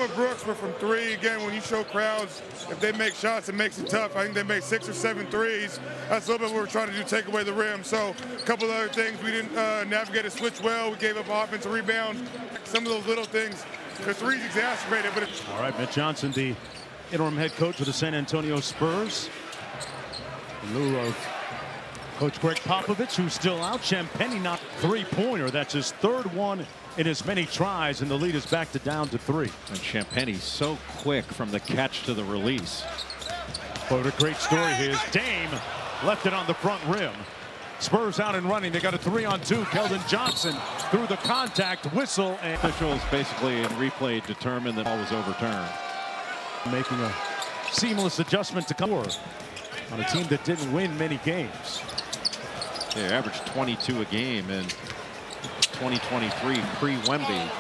with Brooks, but from three, again, when you show crowds, if they make shots, it makes it tough. I think they made 6 or 7 threes. That's a little bit what we're trying to do, take away the rim. So a couple of other things, we didn't navigate a switch well. We gave up offensive rebounds. Some of those little things, the threes exacerbated. But all right, Mitch Johnson, the interim head coach of the San Antonio Spurs. In lieu of Coach Greg Popovich, who's still out. Champagnie knocked three-pointer. That's his third one in as many tries, and the lead is back to down to 3. And Champagnie's so quick from the catch to the release. But a great story here is Dame left it on the front rim. Spurs out and running. They got a 3-on-2. Keldon Johnson through the contact, whistle, and Officials basically in replay determined that all was overturned. Making a seamless adjustment to come on a team that didn't win many games. They averaged 22 a game in 2023 pre-Wemby.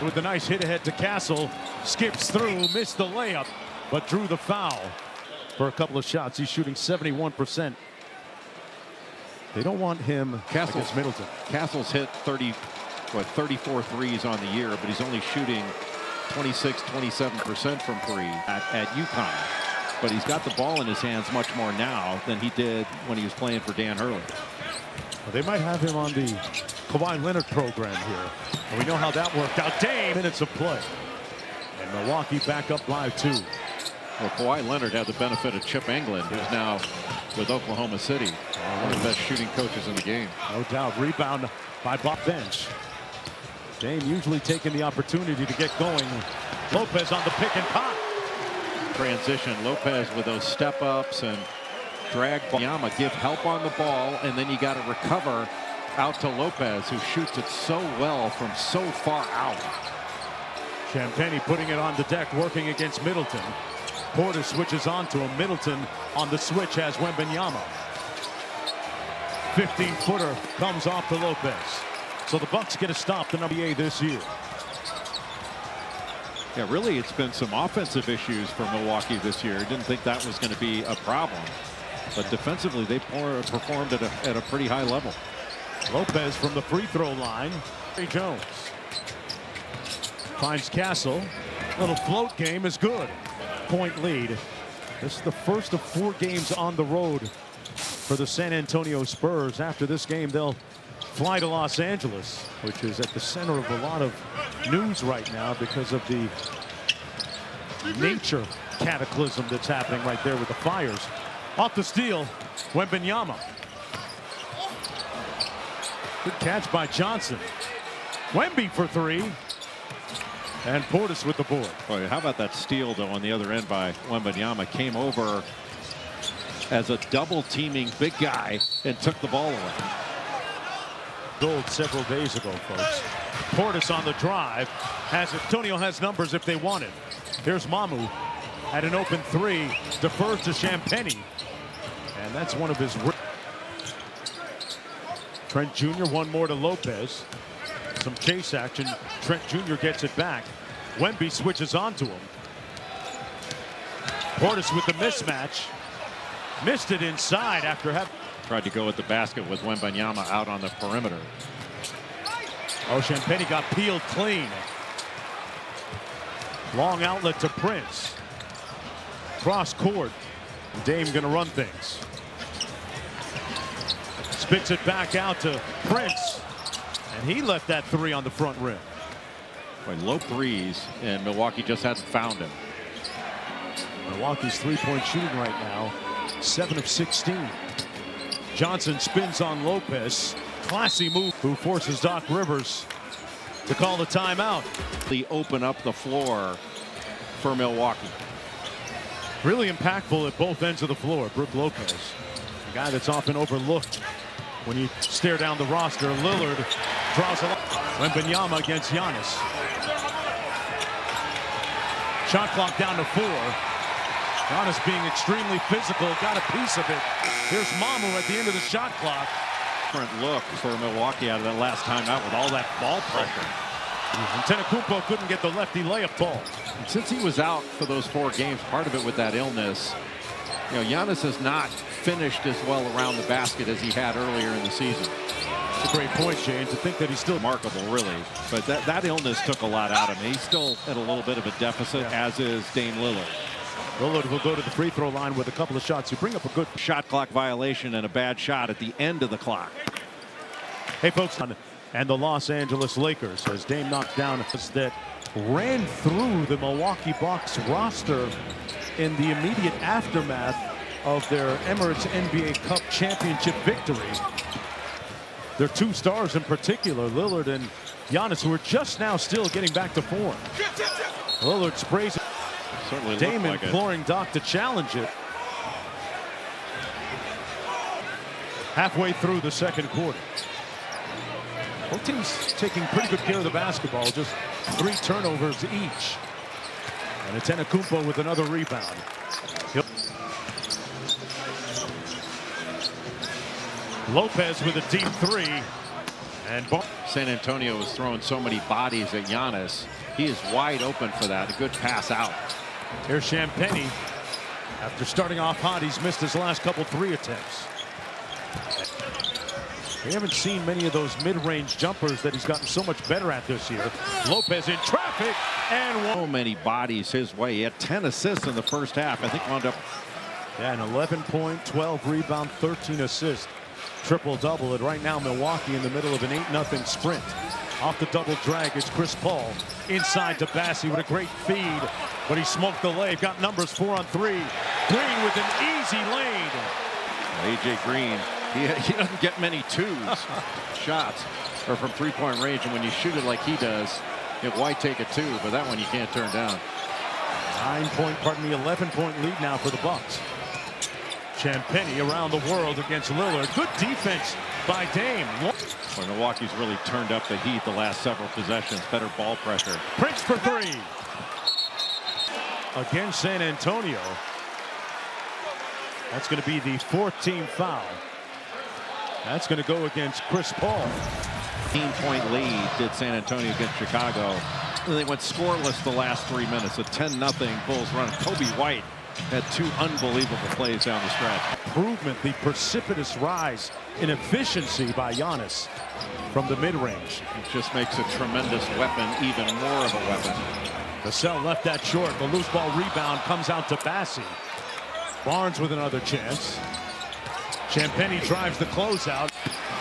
With a nice hit ahead to Castle, skips through, missed the layup, but drew the foul for a couple of shots. He's shooting 71%. They don't want him against Middleton. Castle's hit 34 threes on the year, but he's only shooting 27% from 3 at UConn. But he's got the ball in his hands much more now than he did when he was playing for Dan Hurley. Well, they might have him on the Kawhi Leonard program here. And we know how that worked out. Dame minutes of play. And Milwaukee back up by 2. Well, Kawhi Leonard had the benefit of Chip England, who's now with Oklahoma City. One of the best shooting coaches in the game. No doubt. Rebound by Bob Bench. Dame usually taking the opportunity to get going. Lopez on the pick and pop. Transition. Lopez with those step ups and drag Yama, give help on the ball, and then you got to recover out to Lopez, who shoots it so well from so far out. Champagnie putting it on the deck, working against Middleton. Porter switches on to him. Middleton on the switch has Wembanyama. 15-footer comes off to Lopez. So the Bucks get a stop in NBA this year. Yeah, really, it's been some offensive issues for Milwaukee this year. Didn't think that was going to be a problem. But defensively, they performed at a pretty high level. Lopez from the free throw line. Ray Jones finds Castle. Little float game is good. Point lead. This is the first of 4 games on the road for the San Antonio Spurs. After this game, they'll fly to Los Angeles, which is at the center of a lot of news right now because of the nature cataclysm that's happening right there with the fires. Off the steal, Wembanyama. Good catch by Johnson. Wemby for 3. And Portis with the board. Boy, how about that steal, though, on the other end by Wembanyama? Came over as a double-teaming big guy and took the ball away. Gold several days ago, folks. Portis on the drive. Has it. Antonio has numbers if they want it. Here's Mamu at an open 3. Defers to Champagnie. And that's one of his. Trent Jr. one more to Lopez. Some chase action. Trent Jr. gets it back. Wemby switches on to him. Portis with the mismatch. Missed it inside after having. Tried to go at the basket with Wembanyama out on the perimeter. Oh, Champagnie got peeled clean. Long outlet to Prince. Cross court. Dame gonna run things. Spits it back out to Prince. And he left that 3 on the front rim. Boy, low threes, and Milwaukee just hasn't found him. Milwaukee's 3-point shooting right now, 7 of 16. Johnson spins on Lopez. Classy move, who forces Doc Rivers to call the timeout. They open up the floor for Milwaukee. Really impactful at both ends of the floor. Brook Lopez, a guy that's often overlooked when you stare down the roster. Lillard draws a lot. Wembanyama against Giannis. Shot clock down to 4. Giannis being extremely physical, got a piece of it. Here's Mamu at the end of the shot clock. Different look for Milwaukee out of that last timeout with all that ball pressure. And Antetokounmpo couldn't get the lefty layup ball. And since he was out for those 4 games, part of it with that illness, you know, Giannis has not finished as well around the basket as he had earlier in the season. It's a great point, Jane, to think that he's still Remarkable, really. But that illness took a lot out of him. He's still at a little bit of a deficit, as is Dame Lillard. Lillard will go to the free throw line with a couple of shots. You bring up a good Shot clock violation and a bad shot at the end of the clock. Hey, folks, and the Los Angeles Lakers, as Dame knocked down that ran through the Milwaukee Bucks roster in the immediate aftermath of their Emirates NBA Cup championship victory. Their two stars in particular, Lillard and Giannis, who are just now still getting back to form. Lillard sprays it. Certainly Dame like imploring Doc to challenge it. Halfway through the second quarter. Both teams taking pretty good care of the basketball, just 3 turnovers each. And it's Antetokounmpo with another rebound. Lopez with a deep 3. And San Antonio is throwing so many bodies at Giannis. He is wide open for that. A good pass out. Here's Champagnie. After starting off hot, he's missed his last couple 3 attempts. We haven't seen many of those mid-range jumpers that he's gotten so much better at this year. Lopez in traffic and so many bodies his way. He had 10 assists in the first half. I think wound up. Yeah, an 11-point, 12 rebound, 13 assist. Triple-double. And right now Milwaukee in the middle of an 8-0 sprint. Off the double drag is Chris Paul. Inside to Bassi with a great feed. But he smoked the lay. Got numbers 4 on 3. Green with an easy lane. A.J. Green. He doesn't get many shots or from 3-point range, and when you shoot it like he does, why take a 2? But that one you can't turn down. 11-point lead now for the Bucks. Champagnie around the world against Lillard. Good defense by Dame. Well, Milwaukee's really turned up the heat the last several possessions. Better ball pressure. Prince for 3. Against San Antonio. That's going to be the 14th foul. That's going to go against Chris Paul. 15-point lead did San Antonio against Chicago. And they went scoreless the last 3 minutes. A 10-0 Bulls run. Kobe White had 2 unbelievable plays down the stretch. Improvement, the precipitous rise in efficiency by Giannis from the mid-range. It just makes a tremendous weapon even more of a weapon. Vassell left that short. The loose ball rebound comes out to Bassi. Barnes with another chance. Champagnie drives the closeout.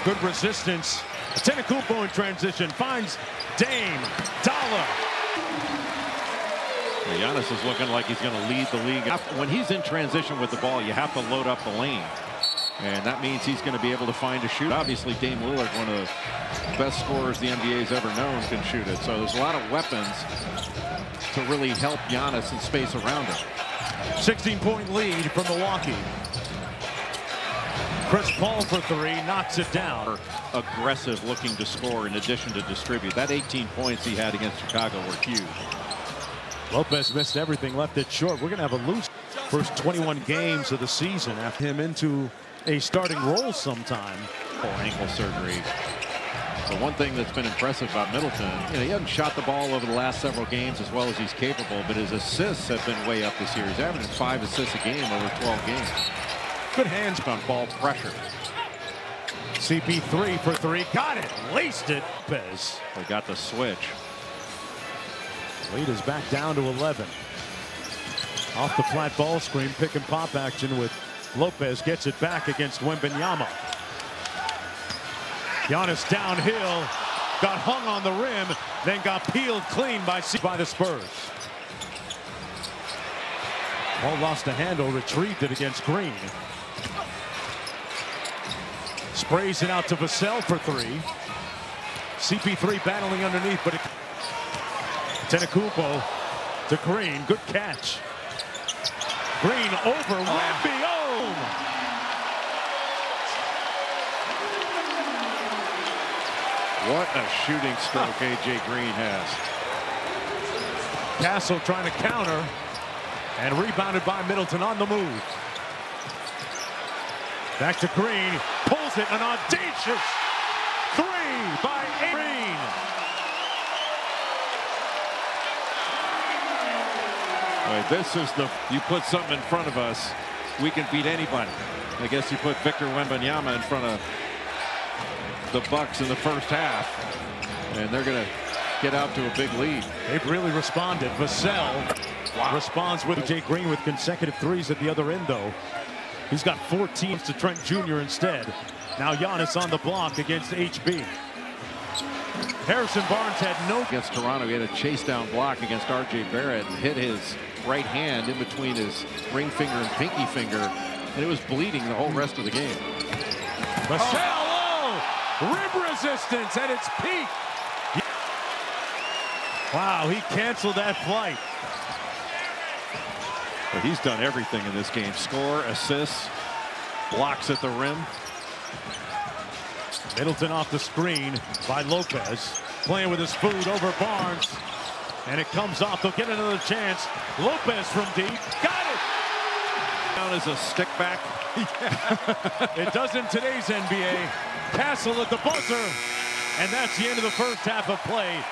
Good resistance. Antetokounmpo in transition finds Dame. Dollar. Giannis is looking like he's going to lead the league. When he's in transition with the ball, you have to load up the lane. And that means he's going to be able to find a shoot. Obviously, Dame Lillard, one of the best scorers the NBA's ever known, can shoot it. So there's a lot of weapons to really help Giannis and space around him. 16-point lead from Milwaukee. Chris Paul for 3, knocks it down. Aggressive looking to score in addition to distribute. That 18 points he had against Chicago were huge. Lopez missed everything, left it short. We're going to have a loose first 21 games of the season after him into a starting role sometime. Ankle surgery. The one thing that's been impressive about Middleton, he hasn't shot the ball over the last several games as well as he's capable, but his assists have been way up this year. He's averaging 5 assists a game over 12 games. Good hands on ball pressure. CP3 for 3, got it, laced it. Lopez. They got the switch. Lead is back down to 11. Off the flat ball screen, pick and pop action with Lopez, gets it back against Wembanyama. Giannis downhill, got hung on the rim, then got peeled clean by the Spurs. Paul lost the handle, retrieved it against Green. Sprays it out to Vassell for 3. CP3 battling underneath, but Antetokounmpo to Green. Good catch. Green over Wemby. Oh! What a shooting stroke A.J. Green has. Castle trying to counter and rebounded by Middleton on the move. Back to Green. Pulls it. An audacious 3 by Green. This is you put something in front of us, we can beat anybody. I guess you put Victor Wembanyama in front of the Bucks in the first half, and they're going to get out to a big lead. They've really responded. Vassell responds with Jay Green with consecutive threes at the other end, though. He's got 14 to Trent Jr. instead. Now Giannis on the block against HB. Harrison Barnes had no... Against Toronto, he had a chase down block against R.J. Barrett and hit his right hand in between his ring finger and pinky finger, and it was bleeding the whole rest of the game. Vassell, rim resistance at its peak. Wow, he canceled that flight. But he's done everything in this game. Score, assists, blocks at the rim. Middleton off the screen by Lopez. Playing with his foot over Barnes. And it comes off. They'll get another chance. Lopez from deep. Got it! Down as a stick back. It does in today's NBA. Castle at the buzzer. And that's the end of the first half of play.